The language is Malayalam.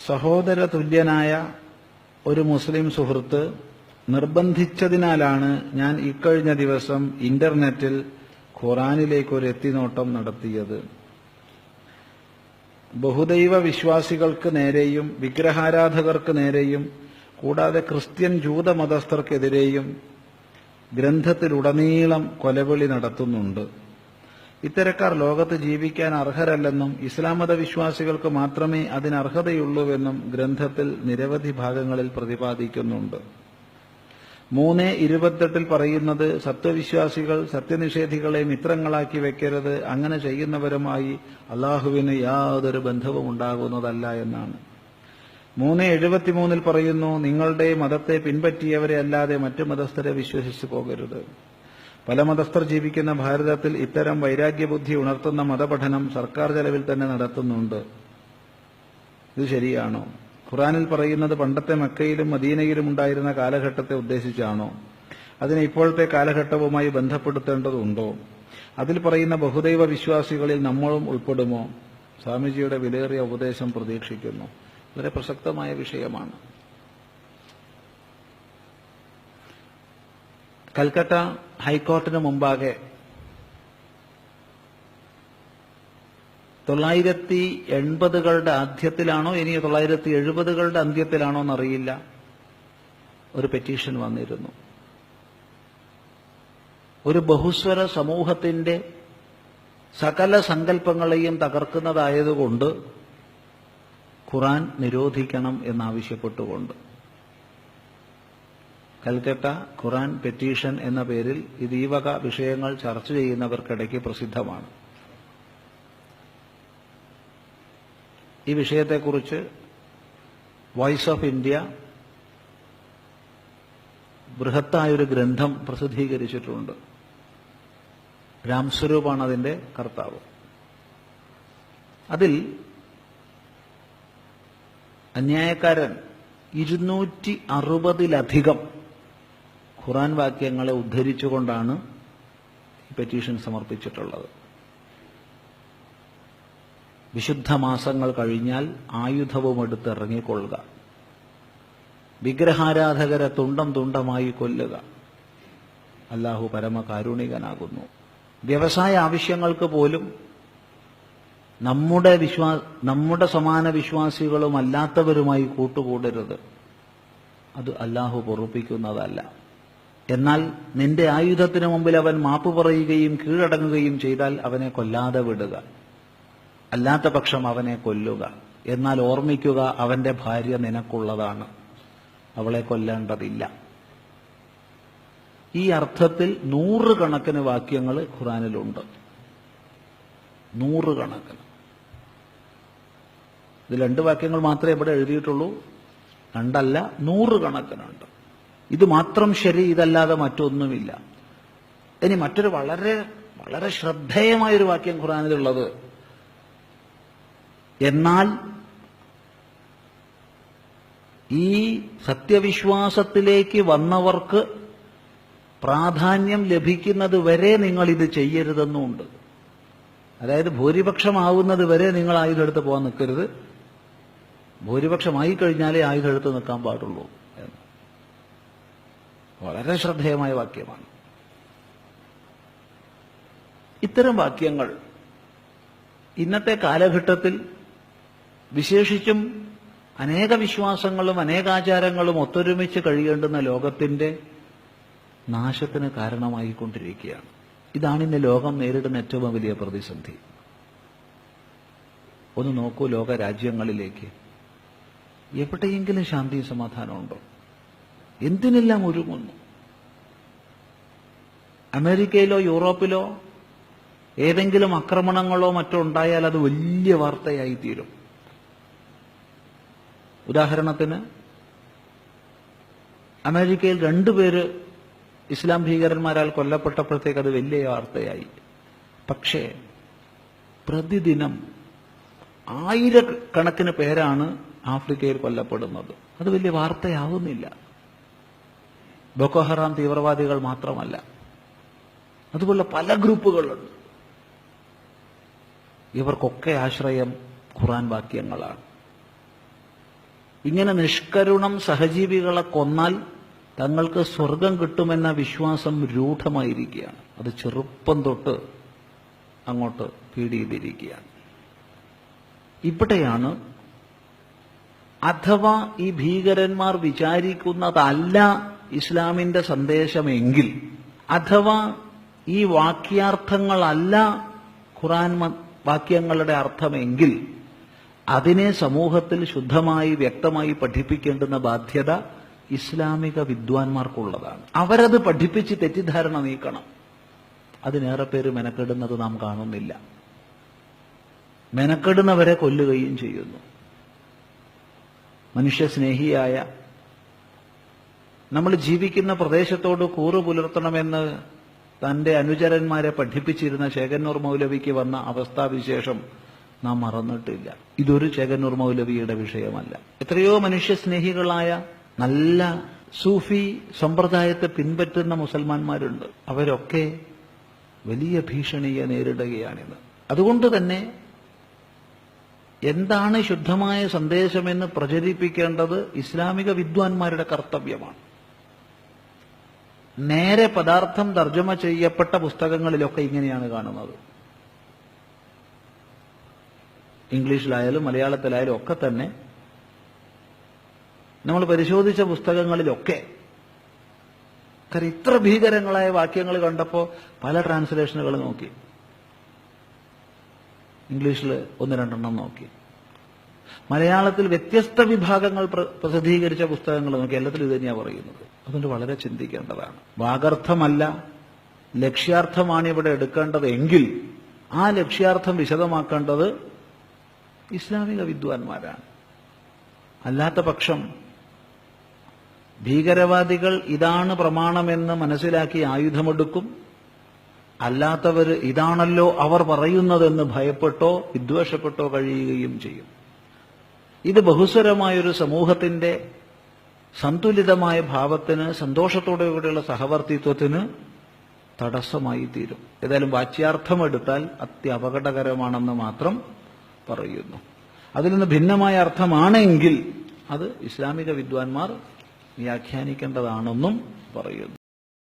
സഹോദര തുല്യനായ ഒരു മുസ്ലിം സുഹൃത്ത് നിർബന്ധിച്ചതിനാലാണ് ഞാൻ ഇക്കഴിഞ്ഞ ദിവസം ഇന്റർനെറ്റിൽ ഖുർആനിലേക്കൊരു എത്തിനോട്ടം നടത്തിയത്. ബഹുദൈവ വിശ്വാസികൾക്ക് നേരെയും വിഗ്രഹാരാധകർക്ക് നേരെയും കൂടാതെ ക്രിസ്ത്യൻ ജൂത മതസ്ഥർക്കെതിരെയും ഗ്രന്ഥത്തിലുടനീളം കൊലവിളി നടത്തുന്നുണ്ട്. ഇത്തരക്കാർ ലോകത്ത് ജീവിക്കാൻ അർഹരല്ലെന്നും ഇസ്ലാം മത വിശ്വാസികൾക്ക് മാത്രമേ അതിന് അർഹതയുള്ളൂവെന്നും ഗ്രന്ഥത്തിൽ നിരവധി ഭാഗങ്ങളിൽ പ്രതിപാദിക്കുന്നുണ്ട്. 3:28 പറയുന്നത് സത്യവിശ്വാസികൾ സത്യനിഷേധികളെ മിത്രങ്ങളാക്കി വെക്കരുത്, അങ്ങനെ ചെയ്യുന്നവരുമായി അള്ളാഹുവിന് യാതൊരു ബന്ധവും ഉണ്ടാകുന്നതല്ല എന്നാണ്. 3:73 പറയുന്നു, നിങ്ങളുടെ മതത്തെ പിൻപറ്റിയവരെ അല്ലാതെ മറ്റു മതസ്ഥരെ വിശ്വസിച്ചു പോകരുത്. പല മതസ്ഥർ ജീവിക്കുന്ന ഭാരതത്തിൽ ഇത്തരം വൈരാഗ്യബുദ്ധി ഉണർത്തുന്ന മതപഠനം സർക്കാർ ചെലവിൽ തന്നെ നടത്തുന്നുണ്ട്. ഇത് ശരിയാണോ? ഖുർആനിൽ പറയുന്നത് പണ്ടത്തെ മക്കയിലും മദീനയിലും ഉണ്ടായിരുന്ന കാലഘട്ടത്തെ ഉദ്ദേശിച്ചാണോ? അതിനെ ഇപ്പോഴത്തെ കാലഘട്ടവുമായി ബന്ധപ്പെടുത്തേണ്ടതുണ്ടോ? അതിൽ പറയുന്ന ബഹുദൈവ വിശ്വാസികളിൽ നമ്മളും ഉൾപ്പെടുമോ? സ്വാമിജിയുടെ വിലയേറിയ ഉപദേശം പ്രതീക്ഷിക്കുന്നു. വളരെ പ്രസക്തമായ വിഷയമാണ്. കൽക്കട്ട ഹൈക്കോടതിന് മുമ്പാകെ 980കളുടെ ആദ്യത്തിലാണോ ഇനി 970കളുടെ അന്ത്യത്തിലാണോ എന്നറിയില്ല, ഒരു പെറ്റീഷൻ വന്നിരുന്നു. ഒരു ബഹുസ്വര സമൂഹത്തിന്റെ സകല സങ്കല്പങ്ങളെയും തകർക്കുന്നതായതുകൊണ്ട് ഖുർആൻ നിരോധിക്കണം എന്നാവശ്യപ്പെട്ടുകൊണ്ട്. കൽക്കട്ട ഖുർആൻ പെറ്റീഷൻ എന്ന പേരിൽ ഇത് ഈ വക വിഷയങ്ങൾ ചർച്ച ചെയ്യുന്നവർക്കിടയ്ക്ക് പ്രസിദ്ധമാണ്. ഈ വിഷയത്തെക്കുറിച്ച് വോയിസ് ഓഫ് ഇന്ത്യ ബൃഹത്തായൊരു ഗ്രന്ഥം പ്രസിദ്ധീകരിച്ചിട്ടുണ്ട്. രാംസ്വരൂപാണ് അതിന്റെ കർത്താവ്. അതിൽ അന്യായക്കാരൻ 260-ലധികം ഖുർആൻ വാക്യങ്ങളെ ഉദ്ധരിച്ചുകൊണ്ടാണ് ഈ പെറ്റീഷൻ സമർപ്പിച്ചിട്ടുള്ളത്. വിശുദ്ധ മാസങ്ങൾ കഴിഞ്ഞാൽ ആയുധവുമെടുത്ത് ഇറങ്ങിക്കൊള്ളുക, വിഗ്രഹാരാധകരെ തുണ്ടം തുണ്ടമായി കൊല്ലുക, അല്ലാഹു പരമകാരുണികനാകുന്നു. വ്യവസായ ആവശ്യങ്ങൾക്ക് പോലും നമ്മുടെ സമാന വിശ്വാസികളുമല്ലാത്തവരുമായി കൂട്ടുകൂടരുത്, അത് അല്ലാഹു പൊറുപ്പിക്കുന്നതല്ല. എന്നാൽ നിന്റെ ആയുധത്തിന് മുമ്പിൽ അവൻ മാപ്പ് പറയുകയും കീഴടങ്ങുകയും ചെയ്താൽ അവനെ കൊല്ലാതെ വിടുക, അല്ലാത്ത പക്ഷം അവനെ കൊല്ലുക. എന്നാൽ ഓർമ്മിക്കുക, അവന്റെ ഭാര്യ നിനക്കുള്ളതാണ്, അവളെ കൊല്ലേണ്ടതില്ല. ഈ അർത്ഥത്തിൽ 100 കണക്കിന് വാക്യങ്ങൾ ഖുർആനിലുണ്ട്. 100 കണക്കിന്. ഇത് 2 വാക്യങ്ങൾ മാത്രമേ ഇവിടെ എഴുതിയിട്ടുള്ളൂ, 2 അല്ല, 100 കണക്കിനുണ്ട്. ഇത് മാത്രം ശരി, ഇതല്ലാതെ മറ്റൊന്നുമില്ല. ഇനി മറ്റൊരു വളരെ വളരെ ശ്രദ്ധേയമായൊരു വാക്യം ഖുർആനിലുള്ളത്, എന്നാൽ ഈ സത്യവിശ്വാസത്തിലേക്ക് വന്നവർക്ക് പ്രാധാന്യം ലഭിക്കുന്നത് വരെ നിങ്ങൾ ഇത് ചെയ്യരുതെന്നുമുണ്ട്. അതായത് ഭൂരിപക്ഷമാവുന്നത് വരെ നിങ്ങൾ ആയുധം എടുത്ത് പോകാൻ നിൽക്കരുത്, ഭൂരിപക്ഷമായി കഴിഞ്ഞാലേ ആയുധം എടുത്ത് നിൽക്കാൻ പാടുള്ളൂ എന്ന്. വളരെ ശ്രദ്ധേയമായ വാക്യമാണ്. ഇത്തരം വാക്യങ്ങൾ ഇന്നത്തെ കാലഘട്ടത്തിൽ വിശേഷിച്ചും അനേക വിശ്വാസങ്ങളും അനേകാചാരങ്ങളും ഒത്തൊരുമിച്ച് കഴിയേണ്ടുന്ന ലോകത്തിന്റെ നാശത്തിന് കാരണമായിക്കൊണ്ടിരിക്കുകയാണ്. ഇതാണ് ഇന്ന് ലോകം നേരിടുന്ന ഏറ്റവും വലിയ പ്രതിസന്ധി. ഒന്ന് നോക്കൂ, ലോക രാജ്യങ്ങളിലേക്ക് എവിടെയെങ്കിലും ശാന്തിയും സമാധാനമുണ്ടോ? എന്തിനെല്ലാം ഒരുങ്ങുന്നു. അമേരിക്കയിലോ യൂറോപ്പിലോ ഏതെങ്കിലും ആക്രമണങ്ങളോ മറ്റോ ഉണ്ടായാൽ അത് വലിയ വാർത്തയായി തീരും. ഉദാഹരണത്തിന്, അമേരിക്കയിൽ 2 പേര് ഇസ്ലാം ഭീകരന്മാരാൽ കൊല്ലപ്പെട്ടപ്പോഴത്തേക്ക് അത് വലിയ വാർത്തയായി. പക്ഷേ പ്രതിദിനം 1000 പേരാണ് ആഫ്രിക്കയിൽ കൊല്ലപ്പെടുന്നത്. അത് വലിയ വാർത്തയാവുന്നില്ല. ബോക്കോ ഹറാം തീവ്രവാദികൾ മാത്രമല്ല, അതുപോലെ പല ഗ്രൂപ്പുകളുണ്ട്. ഇവർക്കൊക്കെ ആശ്രയം ഖുർആൻ വാക്യങ്ങളാണ്. ഇങ്ങനെ നിഷ്കരുണം സഹജീവികളെ കൊന്നാൽ തങ്ങൾക്ക് സ്വർഗം കിട്ടുമെന്ന വിശ്വാസം രൂഢമായിരിക്കുകയാണ്. അത് ചെറുപ്പം തൊട്ട് അങ്ങോട്ട് ഫീഡ് ചെയ്തിരിക്കുകയാണ്. ഇവിടെയാണ് അഥവാ ഈ ഭീകരന്മാർ വിചാരിക്കുന്നതല്ല ഇസ്ലാമിന്റെ സന്ദേശമെങ്കിൽ, അഥവാ ഈ വാക്യാർത്ഥങ്ങളല്ല ഖുർആൻ വാക്യങ്ങളുടെ അർത്ഥമെങ്കിൽ, അതിനെ സമൂഹത്തിൽ ശുദ്ധമായി വ്യക്തമായി പഠിപ്പിക്കേണ്ടുന്ന ബാധ്യത ഇസ്ലാമിക വിദ്വാൻമാർക്കുള്ളതാണ്. അവരത് പഠിപ്പിച്ച് തെറ്റിദ്ധാരണ നീക്കണം. അതിനേറെ പേര് മെനക്കെടുന്നത് നാം കാണുന്നില്ല. മെനക്കെടുന്നവരെ കൊല്ലുകയും ചെയ്യുന്നു. മനുഷ്യസ്നേഹിയായ, നമ്മൾ ജീവിക്കുന്ന പ്രദേശത്തോട് കൂറു പുലർത്തണമെന്ന് തന്റെ അനുചരന്മാരെ പഠിപ്പിച്ചിരുന്ന ചേകന്നൂർ മൗലവിക്ക് വന്ന അവസ്ഥാവിശേഷം നാം മറന്നിട്ടില്ല. ഇതൊരു ചേകന്നൂർ മൗലവിയുടെ വിഷയമല്ല. എത്രയോ മനുഷ്യസ്നേഹികളായ നല്ല സൂഫി സമ്പ്രദായത്തെ പിൻപറ്റുന്ന മുസൽമാന്മാരുണ്ട്. അവരൊക്കെ വലിയ ഭീഷണിയെ നേരിടുകയാണിത്. അതുകൊണ്ട് തന്നെ എന്താണ് ശുദ്ധമായ സന്ദേശമെന്ന് പ്രചരിപ്പിക്കേണ്ടത് ഇസ്ലാമിക വിദ്വാൻമാരുടെ കർത്തവ്യമാണ്. നേരെ പദാർത്ഥം തർജ്ജമ ചെയ്യപ്പെട്ട പുസ്തകങ്ങളിലൊക്കെ ഇങ്ങനെയാണ് കാണുന്നത്. ഇംഗ്ലീഷിലായാലും മലയാളത്തിലായാലും ഒക്കെ തന്നെ നമ്മൾ പരിശോധിച്ച പുസ്തകങ്ങളിലൊക്കെ, കാരണം ഇത്ര ഭീകരങ്ങളായ വാക്യങ്ങൾ കണ്ടപ്പോൾ പല ട്രാൻസ്ലേഷനുകൾ നോക്കി. ഇംഗ്ലീഷിൽ 1-2 നോക്കി, മലയാളത്തിൽ വ്യത്യസ്ത വിഭാഗങ്ങൾ പ്രസിദ്ധീകരിച്ച പുസ്തകങ്ങൾ നോക്കി. എല്ലാത്തിലും ഇത് തന്നെയാണ് പറയുന്നത്. അതുകൊണ്ട് വളരെ ചിന്തിക്കേണ്ടതാണ്. വാഗർത്ഥമല്ല, ലക്ഷ്യാർത്ഥമാണ് ഇവിടെ എടുക്കേണ്ടത് എങ്കിൽ ആ ലക്ഷ്യാർത്ഥം വിശദമാക്കേണ്ടത് ഇസ്ലാമിക വിദ്വാൻമാരാണ്. അല്ലാത്ത പക്ഷം ഭീകരവാദികൾ ഇതാണ് പ്രമാണമെന്ന് മനസ്സിലാക്കി ആയുധമെടുക്കും. അല്ലാത്തവർ ഇതാണല്ലോ അവർ പറയുന്നതെന്ന് ഭയപ്പെട്ടോ വിദ്വേഷപ്പെട്ടോ കഴിയുകയും ചെയ്യും. ഇത് ബഹുസ്വരമായൊരു സമൂഹത്തിന്റെ സന്തുലിതമായ ഭാവത്തിന്, സന്തോഷത്തോടുകൂടിയുള്ള സഹവർത്തിത്വത്തിന് തടസ്സമായി തീരും. ഏതായാലും വാച്യാർത്ഥമെടുത്താൽ അത്യപകടകരമാണെന്ന് മാത്രം പറയുന്നു. അതിൽ നിന്ന് ഭിന്നമായ അർത്ഥമാണെങ്കിൽ അത് ഇസ്ലാമിക വിദ്വാൻമാർ വ്യാഖ്യാനിക്കേണ്ടതാണെന്നും പറയുന്നു.